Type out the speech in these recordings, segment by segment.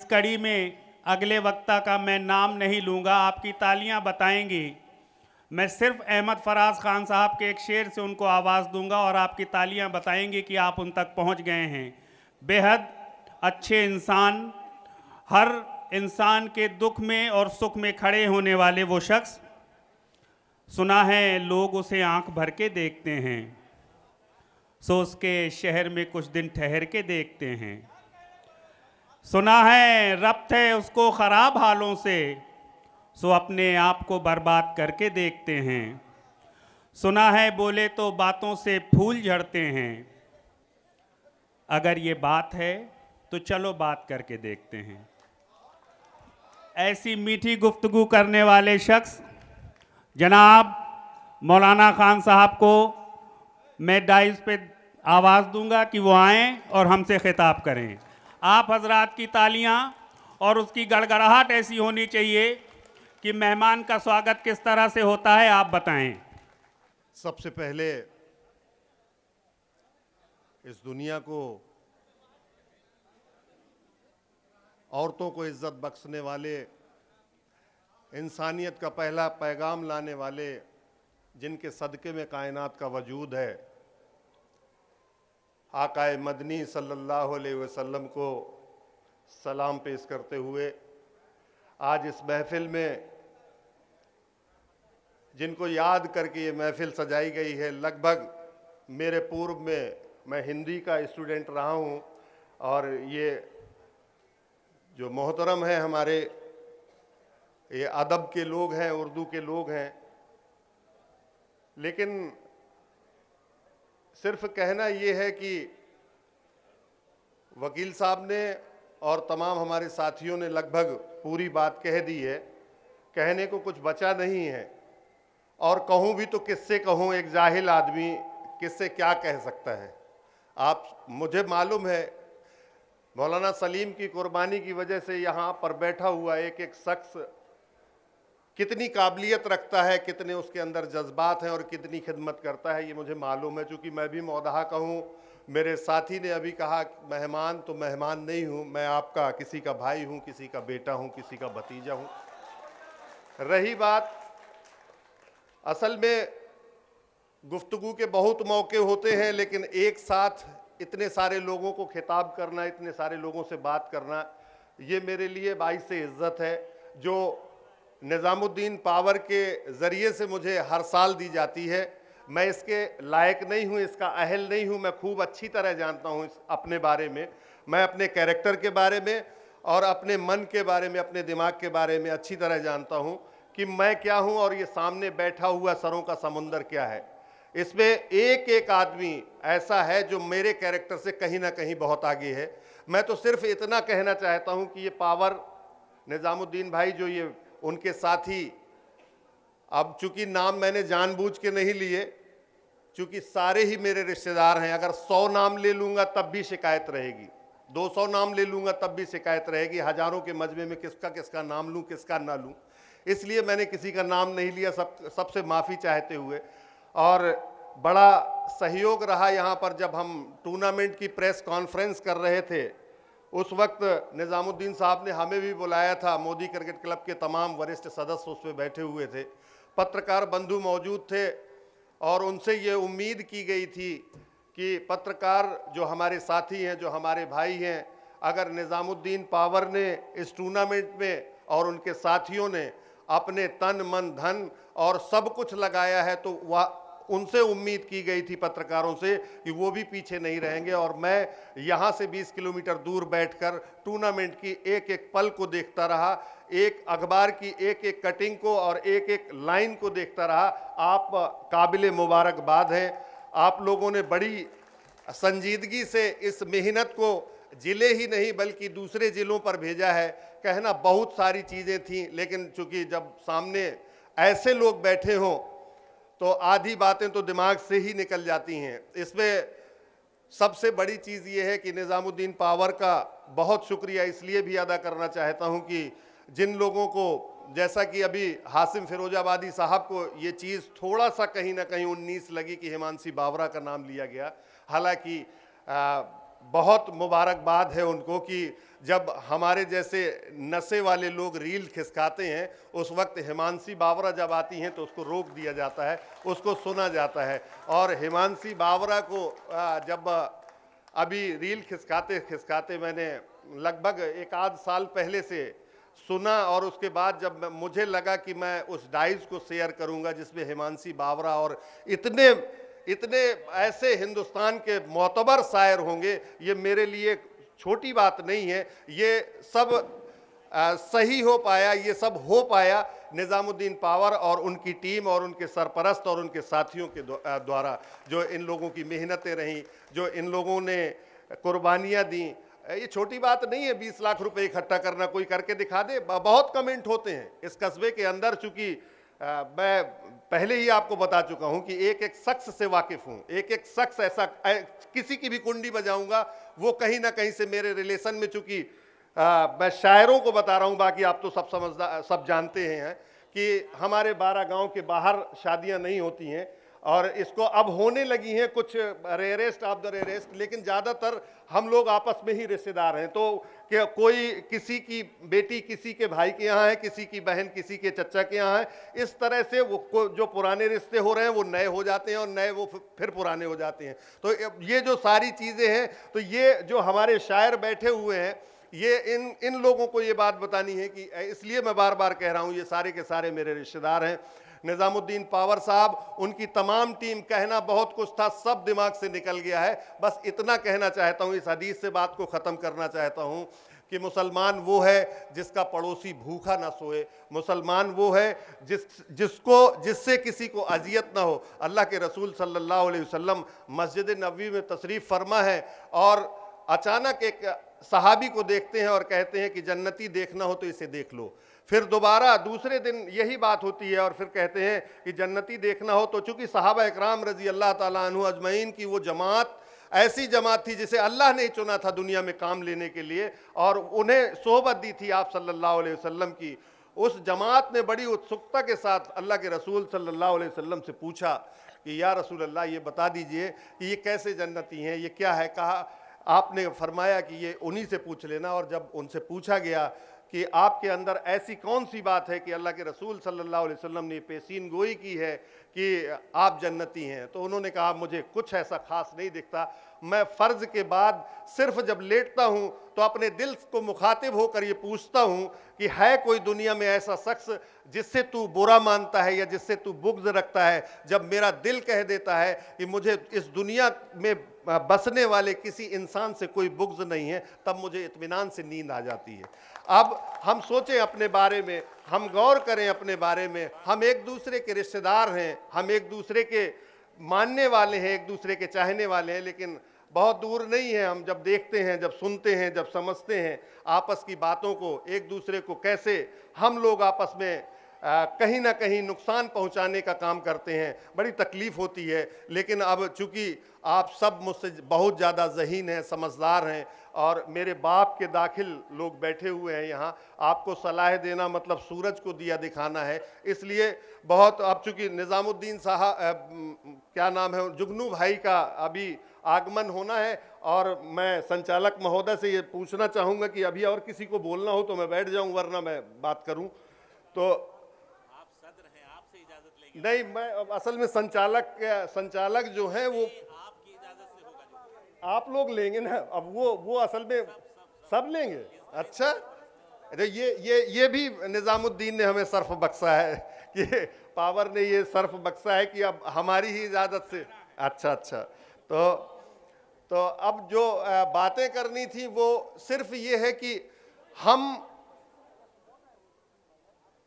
कड़ी में अगले वक्ता का मैं नाम नहीं लूँगा, आपकी तालियां बताएंगी। मैं सिर्फ अहमद फराज खान साहब के एक शेर से उनको आवाज़ दूंगा और आपकी तालियां बताएंगी कि आप उन तक पहुंच गए हैं। बेहद अच्छे इंसान, हर इंसान के दुख में और सुख में खड़े होने वाले वो शख्स। सुना है लोग उसे आंख भर के देखते हैं, सो उसके शहर में कुछ दिन ठहर के देखते हैं। सुना है रब्त है उसको ख़राब हालों से, सो अपने आप को बर्बाद करके देखते हैं। सुना है बोले तो बातों से फूल झड़ते हैं। अगर ये बात है तो चलो बात करके देखते हैं। ऐसी मीठी गुफ्तगू करने वाले शख्स जनाब मौलाना खान साहब को मैं डाइस पे आवाज़ दूंगा कि वो आएँ और हमसे खिताब करें। आप हजरात की तालियां और उसकी गड़गड़ाहट ऐसी होनी चाहिए कि मेहमान का स्वागत किस तरह से होता है, आप बताएं। सबसे पहले इस दुनिया को औरतों को इज्जत बख्शने वाले, इंसानियत का पहला पैगाम लाने वाले, जिनके सदक़े में कायनात का वजूद है, आकाए मदनी सल्लल्लाहु अलैहि वसल्लम को सलाम पेश करते हुए आज इस महफिल में जिनको याद करके ये महफिल सजाई गई है, लगभग मेरे पूर्व में मैं हिंदी का स्टूडेंट रहा हूँ और ये जो मोहतरम है हमारे, ये अदब के लोग हैं, उर्दू के लोग हैं, लेकिन सिर्फ कहना ये है कि वकील साहब ने और तमाम हमारे साथियों ने लगभग पूरी बात कह दी है। कहने को कुछ बचा नहीं है और कहूँ भी तो किससे कहूँ, एक जाहिल आदमी किससे क्या कह सकता है। आप, मुझे मालूम है मौलाना सलीम की कुर्बानी की वजह से यहाँ पर बैठा हुआ एक एक शख्स कितनी काबिलियत रखता है, कितने उसके अंदर जज्बात हैं और कितनी खिदमत करता है, ये मुझे मालूम है। चूँकि मैं भी मौदहा का हूँ, मेरे साथी ने अभी कहा मेहमान तो मेहमान नहीं हूँ, मैं आपका किसी का भाई हूँ, किसी का बेटा हूँ, किसी का भतीजा हूँ। रही बात, असल में गुफ्तगू के बहुत मौके होते हैं, लेकिन एक साथ इतने सारे लोगों को खिताब करना, इतने सारे लोगों से बात करना, ये मेरे लिए बाइस इज़्ज़त है जो निज़ामुद्दीन पावर के ज़रिए से मुझे हर साल दी जाती है। मैं इसके लायक नहीं हूँ, इसका अहल नहीं हूँ। मैं खूब अच्छी तरह जानता हूँ अपने बारे में, मैं अपने कैरेक्टर के बारे में और अपने मन के बारे में, अपने दिमाग के बारे में अच्छी तरह जानता हूँ कि मैं क्या हूँ और ये सामने बैठा हुआ सरों का समुंदर क्या है। इसमें एक एक आदमी ऐसा है जो मेरे कैरेक्टर से कहीं ना कहीं बहुत आगे है। मैं तो सिर्फ इतना कहना चाहता हूँ कि ये पावर निज़ामुद्दीन भाई जो ये उनके साथी, अब चूंकि नाम मैंने जानबूझ के नहीं लिए, चूंकि सारे ही मेरे रिश्तेदार हैं, अगर 100 नाम ले लूँगा तब भी शिकायत रहेगी, 200 नाम ले लूँगा तब भी शिकायत रहेगी, हज़ारों के मजमे में किसका किसका नाम लूँ किसका ना लूँ। इसलिए मैंने किसी का नाम नहीं लिया, सबसे माफ़ी चाहते हुए। और बड़ा सहयोग रहा यहाँ पर जब हम टूर्नामेंट की प्रेस कॉन्फ्रेंस कर रहे थे, उस वक्त निज़ामुद्दीन साहब ने हमें भी बुलाया था। मोदी क्रिकेट क्लब के तमाम वरिष्ठ सदस्य उस पर बैठे हुए थे, पत्रकार बंधु मौजूद थे और उनसे ये उम्मीद की गई थी कि पत्रकार जो हमारे साथी हैं, जो हमारे भाई हैं, अगर निज़ामुद्दीन पावर ने इस टूर्नामेंट में और उनके साथियों ने अपने तन मन धन और सब कुछ लगाया है तो वह उनसे उम्मीद की गई थी पत्रकारों से कि वो भी पीछे नहीं रहेंगे। और मैं यहाँ से 20 किलोमीटर दूर बैठकर टूर्नामेंट की एक एक पल को देखता रहा, एक अखबार की एक एक कटिंग को और एक एक लाइन को देखता रहा। आप काबिल मुबारकबाद हैं, आप लोगों ने बड़ी संजीदगी से इस मेहनत को ज़िले ही नहीं बल्कि दूसरे ज़िलों पर भेजा है। कहना बहुत सारी चीज़ें थीं, लेकिन चूँकि जब सामने ऐसे लोग बैठे हों तो आधी बातें तो दिमाग से ही निकल जाती हैं। इसमें सबसे बड़ी चीज़ ये है कि निज़ामुद्दीन पावर का बहुत शुक्रिया इसलिए भी अदा करना चाहता हूँ कि जिन लोगों को, जैसा कि अभी हासिम फिरोजाबादी साहब को ये चीज़ थोड़ा सा कहीं ना कहीं 19 लगी कि हिमांशी बावरा का नाम लिया गया, हालांकि बहुत मुबारकबाद है उनको कि जब हमारे जैसे नशे वाले लोग रील खिसकाते हैं, उस वक्त हिमांशी बावरा जब आती हैं तो उसको रोक दिया जाता है, उसको सुना जाता है। और हिमांशी बावरा को जब अभी रील खिसकाते खिसकाते मैंने लगभग एक आध साल पहले से सुना, और उसके बाद जब मुझे लगा कि मैं उस डाइज को शेयर करूंगा जिसमें हिमांशी बावरा और इतने इतने ऐसे हिंदुस्तान के मोतबर शायर होंगे, ये मेरे लिए छोटी बात नहीं है। ये सब सही हो पाया, ये सब हो पाया निज़ामुद्दीन पावर और उनकी टीम और उनके सरपरस्त और उनके साथियों के द्वारा। जो इन लोगों की मेहनतें रहीं, जो इन लोगों ने कुर्बानियाँ दी, ये छोटी बात नहीं है 20 लाख रुपए इकट्ठा करना, कोई करके दिखा दे। बहुत कमेंट होते हैं इस कस्बे के अंदर, चूंकि मैं पहले ही आपको बता चुका हूं कि एक एक शख्स से वाकिफ हूं, एक एक शख्स ऐसा, किसी की भी कुंडी बजाऊंगा वो कहीं ना कहीं से मेरे रिलेशन में, चूंकि मैं शायरों को बता रहा हूं, बाकी आप तो सब समझदार सब जानते हैं कि हमारे 12 गांव के बाहर शादियां नहीं होती हैं, और इसको अब होने लगी हैं कुछ रेयरेस्ट ऑफ द रेयरेस्ट, लेकिन ज़्यादातर हम लोग आपस में ही रिश्तेदार हैं। तो कि कोई किसी की बेटी किसी के भाई के यहाँ है, किसी की बहन किसी के चचा के यहाँ है, इस तरह से वो जो पुराने रिश्ते हो रहे हैं वो नए हो जाते हैं और नए वो फिर पुराने हो जाते हैं। तो ये जो सारी चीज़ें हैं, तो ये जो हमारे शायर बैठे हुए हैं, ये इन लोगों को ये बात बतानी है कि इसलिए मैं बार बार कह रहा हूँ, ये सारे के सारे मेरे रिश्तेदार हैं। निज़ामुद्दीन पावर साहब, उनकी तमाम टीम, कहना बहुत कुछ था, सब दिमाग से निकल गया है। बस इतना कहना चाहता हूँ, इस हदीस से बात को ख़त्म करना चाहता हूँ कि मुसलमान वो है जिसका पड़ोसी भूखा ना सोए, मुसलमान वो है जिससे किसी को अजियत ना हो। अल्लाह के रसूल सल्लल्लाहु अलैहि वसल्लम मस्जिद नबवी में तशरीफ़ फरमा है और अचानक एक सहाबी को देखते हैं और कहते हैं कि जन्नती देखना हो तो इसे देख लो। फिर दोबारा दूसरे दिन यही बात होती है और फिर कहते हैं कि जन्नती देखना हो तो, चूंकि सहाबा इकराम रजी अल्लाह ताला अन्हु अजमईन की वो जमात ऐसी जमात थी जिसे अल्लाह ने चुना था दुनिया में काम लेने के लिए, और उन्हें सोहबत दी थी आप सल्लल्लाहु अलैहि वसल्लम की, उस जमात ने बड़ी उत्सुकता के साथ अल्लाह के रसूल सल्लल्लाहु अलैहि वसल्लम से पूछा कि या रसूल अल्लाह, ये बता दीजिए कि ये कैसे जन्नती हैं, ये क्या है। कहा, आपने फरमाया कि ये उन्हीं से पूछ लेना। और जब उनसे पूछा गया कि आपके अंदर ऐसी कौन सी बात है कि अल्लाह के रसूल सल्लल्लाहु अलैहि वसल्लम ने पेशीन गोई की है कि आप जन्नती हैं, तो उन्होंने कहा मुझे कुछ ऐसा खास नहीं दिखता, मैं फ़र्ज़ के बाद सिर्फ जब लेटता हूँ तो अपने दिल को मुखातिब होकर ये पूछता हूँ कि है कोई दुनिया में ऐसा शख्स जिससे तू बुरा मानता है या जिससे तू बुग़्ज़ रखता है। जब मेरा दिल कह देता है कि मुझे इस दुनिया में बसने वाले किसी इंसान से कोई बुग़्ज़ नहीं है, तब मुझे इत्मीनान से नींद आ जाती है। अब हम सोचें अपने बारे में, हम गौर करें अपने बारे में, हम एक दूसरे के रिश्तेदार हैं, हम एक दूसरे के मानने वाले हैं, एक दूसरे के चाहने वाले हैं, लेकिन बहुत दूर नहीं है। हम जब देखते हैं, जब सुनते हैं, जब समझते हैं आपस की बातों को, एक दूसरे को कैसे हम लोग आपस में कहीं ना कहीं नुकसान पहुंचाने का काम करते हैं, बड़ी तकलीफ़ होती है। लेकिन अब चूँकि आप सब मुझसे बहुत ज़्यादा ज़हीन हैं, समझदार हैं, और मेरे बाप के दाखिल लोग बैठे हुए हैं यहाँ, आपको सलाह देना मतलब सूरज को दिया दिखाना है। इसलिए बहुत, अब चूँकि निज़ामुद्दीन साहब, क्या नाम है, जुगनू भाई का अभी आगमन होना है, और मैं संचालक महोदय से ये पूछना चाहूँगा कि अभी और किसी को बोलना हो तो मैं बैठ जाऊँ, वरना मैं बात करूँ तो आप सदर हैं, आपसे इजाजत लेंगे। नहीं, मैं असल में संचालक जो हैं वो आपकी इजाजत से होगा जो आप लोग लेंगे ना। अब वो असल में सब लेंगे। अच्छा, अरे ये भी निज़ामुद्दीन ने हमें सर्फ बख्शा है कि पावर ने ये सर्फ बख्शा है कि अब हमारी ही इजाज़त से। अच्छा, तो अब जो बातें करनी थी वो सिर्फ ये है कि हम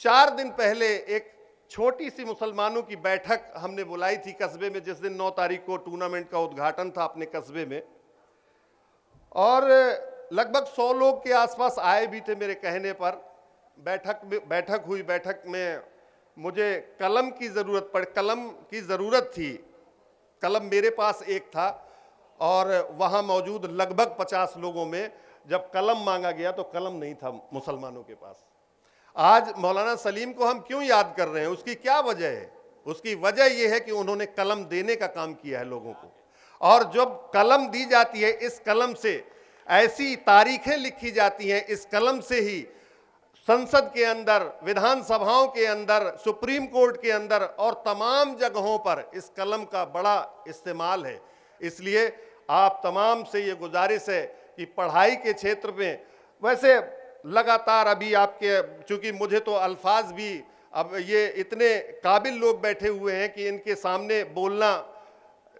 4 दिन पहले एक छोटी सी मुसलमानों की बैठक हमने बुलाई थी कस्बे में, जिस दिन 9 तारीख को टूर्नामेंट का उद्घाटन था अपने कस्बे में, और लगभग 100 लोग के आसपास आए भी थे मेरे कहने पर। बैठक हुई। बैठक में मुझे कलम की ज़रूरत थी। कलम मेरे पास एक था, और वहाँ मौजूद लगभग 50 लोगों में जब कलम मांगा गया तो कलम नहीं था मुसलमानों के पास। आज मौलाना सलीम को हम क्यों याद कर रहे हैं, उसकी क्या वजह है? उसकी वजह यह है कि उन्होंने कलम देने का काम किया है लोगों को। और जब कलम दी जाती है, इस कलम से ऐसी तारीखें लिखी जाती हैं, इस कलम से ही संसद के अंदर, विधानसभाओं के अंदर, सुप्रीम कोर्ट के अंदर और तमाम जगहों पर इस कलम का बड़ा इस्तेमाल है। इसलिए आप तमाम से ये गुजारिश है कि पढ़ाई के क्षेत्र में, वैसे लगातार अभी आपके, चूंकि मुझे तो अल्फाज भी, अब ये इतने काबिल लोग बैठे हुए हैं कि इनके सामने बोलना,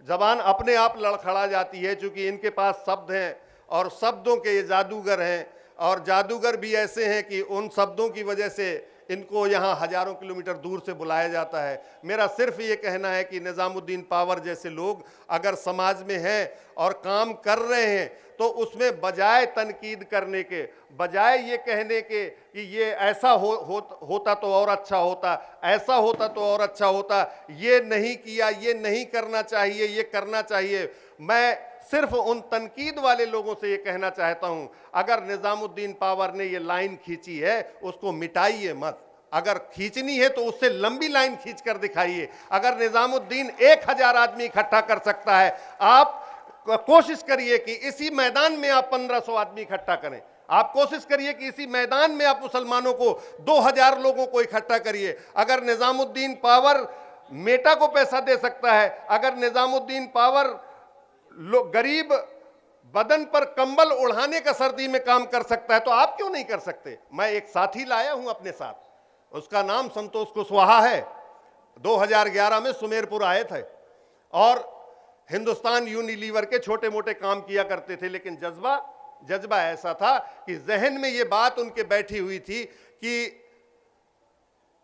जबान अपने आप लड़खड़ा जाती है, चूंकि इनके पास शब्द हैं और शब्दों के ये जादूगर हैं, और जादूगर भी ऐसे हैं कि उन शब्दों की वजह से इनको यहाँ हजारों किलोमीटर दूर से बुलाया जाता है। मेरा सिर्फ ये कहना है कि निज़ामुद्दीन पावर जैसे लोग अगर समाज में हैं और काम कर रहे हैं, तो उसमें बजाय तनकीद करने के, बजाय ये कहने के कि ये ऐसा होता तो और अच्छा होता, ऐसा होता तो और अच्छा होता, ये नहीं किया, ये नहीं करना चाहिए, ये करना चाहिए, मैं सिर्फ उन तनकीद वाले लोगों से ये कहना चाहता हूं, अगर निज़ामुद्दीन पावर ने ये लाइन खींची है उसको मिटाइए मत। अगर खींचनी है तो उससे लंबी लाइन खींच कर दिखाइए। अगर निज़ामुद्दीन 1000 आदमी इकट्ठा कर सकता है, आप कोशिश करिए कि इसी मैदान में आप 1500 आदमी इकट्ठा करें। आप कोशिश करिए कि इसी मैदान में आप मुसलमानों को 2000 लोगों को इकट्ठा करिए। अगर निज़ामुद्दीन पावर मेटा को पैसा दे सकता है, अगर निज़ामुद्दीन पावर गरीब बदन पर कंबल उड़ाने का सर्दी में काम कर सकता है, तो आप क्यों नहीं कर सकते। मैं एक साथी लाया हूं अपने साथ, उसका नाम संतोष कुशवाहा है। 2011 में सुमेरपुर आए थे और हिंदुस्तान यूनिलीवर के छोटे मोटे काम किया करते थे, लेकिन जज्बा ऐसा था कि जहन में ये बात उनके बैठी हुई थी कि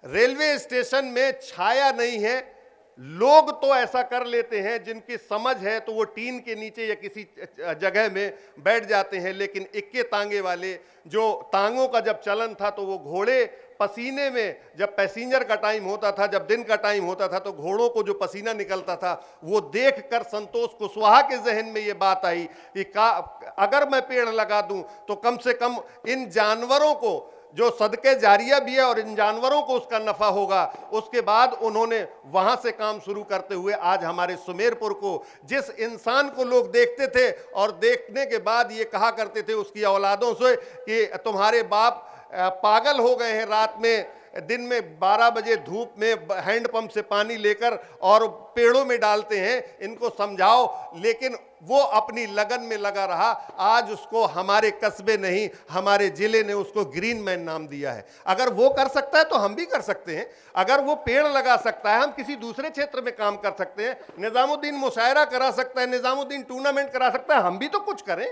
रेलवे स्टेशन में छाया नहीं है, लोग तो ऐसा कर लेते हैं, जिनकी समझ है तो वो टीन के नीचे या किसी जगह में बैठ जाते हैं, लेकिन इक्के तांगे वाले, जो तांगों का जब चलन था तो वो घोड़े पसीने में, जब पैसेंजर का टाइम होता था, जब दिन का टाइम होता था, तो घोड़ों को जो पसीना निकलता था, वो देखकर संतोष कुशवाहा के जहन में ये बात आई कि अगर मैं पेड़ लगा दूं तो कम से कम इन जानवरों को, जो सदके जारिया भी है और इन जानवरों को उसका नफा होगा। उसके बाद उन्होंने वहां से काम शुरू करते हुए आज हमारे सुमेरपुर को, जिस इंसान को लोग देखते थे और देखने के बाद ये कहा करते थे उसकी औलादों से कि तुम्हारे बाप पागल हो गए हैं, रात में दिन में 12 बजे धूप में हैंडपंप से पानी लेकर और पेड़ों में डालते हैं, इनको समझाओ, लेकिन वो अपनी लगन में लगा रहा। आज उसको हमारे कस्बे नहीं, हमारे जिले ने उसको ग्रीन मैन नाम दिया है। अगर वो कर सकता है तो हम भी कर सकते हैं। अगर वो पेड़ लगा सकता है, हम किसी दूसरे क्षेत्र में काम कर सकते हैं। निज़ामुद्दीन मुशायरा करा सकता है, निज़ामुद्दीन टूर्नामेंट करा सकता है, हम भी तो कुछ करें।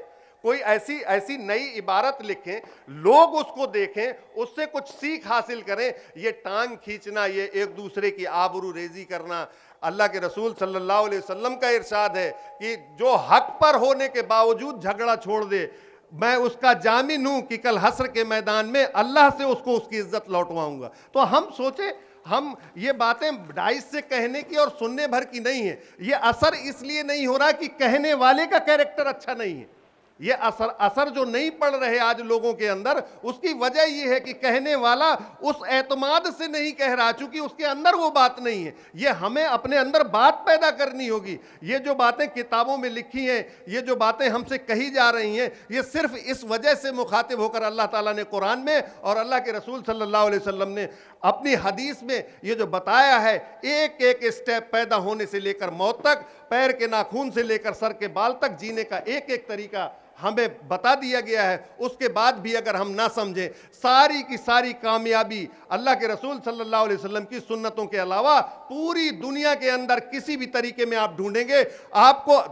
कोई ऐसी नई इबारत लिखें, लोग उसको देखें, उससे कुछ सीख हासिल करें। ये टांग खींचना, ये एक दूसरे की आबरू रेजी करना, अल्लाह के रसूल सल्लल्लाहु अलैहि वसल्लम का इरशाद है कि जो हक पर होने के बावजूद झगड़ा छोड़ दे, मैं उसका जामिन हूं कि कल हश्र के मैदान में अल्लाह से उसको उसकी इज्जत लौटवाऊंगा। तो हम सोचे, हम ये बातें डाइस से कहने की और सुनने भर की नहीं है। ये असर इसलिए नहीं हो रहा कि कहने वाले का कैरेक्टर अच्छा नहीं है। ये असर जो नहीं पड़ रहे आज लोगों के अंदर, उसकी वजह यह है कि कहने वाला उस एतमाद से नहीं कह रहा, चूंकि उसके अंदर वो बात नहीं है। ये हमें अपने अंदर बात पैदा करनी होगी। ये जो बातें किताबों में लिखी हैं, ये जो बातें हमसे कही जा रही हैं, ये सिर्फ इस वजह से मुखातिब होकर अल्लाह ताला ने कुरान में और अल्लाह के रसूल सल्लल्लाहु अलैहि वसल्लम ने अपनी हदीस में ये जो बताया है, एक एक स्टेप पैदा होने से लेकर मौत तक, पैर के नाखून से लेकर सर के बाल तक जीने का एक एक तरीका हमें बता दिया गया है। उसके बाद भी अगर हम ना समझें, सारी की सारी कामयाबी अल्लाह के रसूल सल्लल्लाहु अलैहि वसल्लम की सुन्नतों के अलावा पूरी दुनिया के अंदर किसी भी तरीके में आप ढूंढेंगे, आपको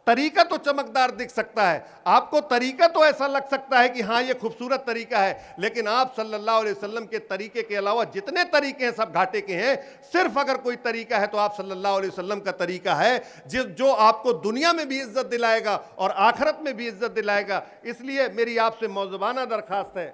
तरीका तो चमकदार दिख सकता है, आपको तरीका तो ऐसा लग सकता है कि हाँ ये खूबसूरत तरीका है, लेकिन आप सल्लल्लाहु अलैहि वसल्लम के तरीके के अलावा जितने तरीके हैं सब घाटे के हैं। सिर्फ अगर कोई तरीका है तो आप सल्लल्लाहु अलैहि वसल्लम का तरीका है, जो आपको दुनिया में भी इज्जत दिलाएगा और आखिरत में भी इज्जत दिलाएगा। इसलिए मेरी आपसे मौजूबाना दरखास्त है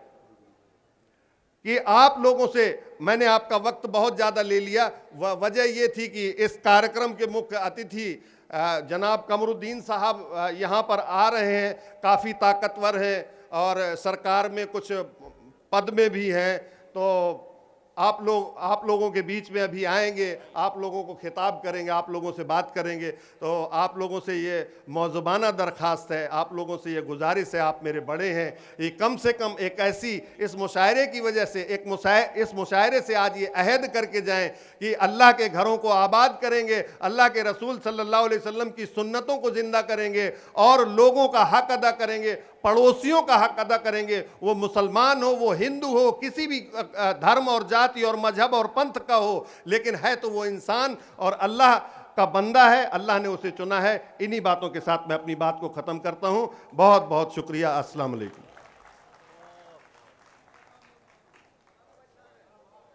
कि आप लोगों से, मैंने आपका वक्त बहुत ज़्यादा ले लिया, वजह यह थी कि इस कार्यक्रम के मुख्य अतिथि जनाब कमरुद्दीन साहब यहाँ पर आ रहे हैं, काफ़ी ताकतवर हैं और सरकार में कुछ पद में भी हैं, तो आप लोगों के बीच में अभी आएंगे, आप लोगों को खिताब करेंगे, आप लोगों से बात करेंगे। तो आप लोगों से ये मौज़ूबाना दरख्वास्त है, आप लोगों से ये गुजारिश है, आप मेरे बड़े हैं, ये कम से कम एक ऐसी इस मुशायरे की वजह से इस मुशायरे से आज ये अहद करके जाएं कि अल्लाह के घरों को आबाद करेंगे, अल्लाह के रसूल सल्लल्लाहु अलैहि वसल्लम की सुन्नतों को जिंदा करेंगे और लोगों का हक अदा करेंगे, पड़ोसियों का हक अदा करेंगे। वो मुसलमान हो, वो हिंदू हो, किसी भी धर्म और जाति और मजहब और पंथ का हो, लेकिन है तो वो इंसान और अल्लाह का बंदा है, अल्लाह ने उसे चुना है। इन्हीं बातों के साथ मैं अपनी बात को ख़त्म करता हूँ। बहुत बहुत शुक्रिया। अस्सलाम वालेकुम।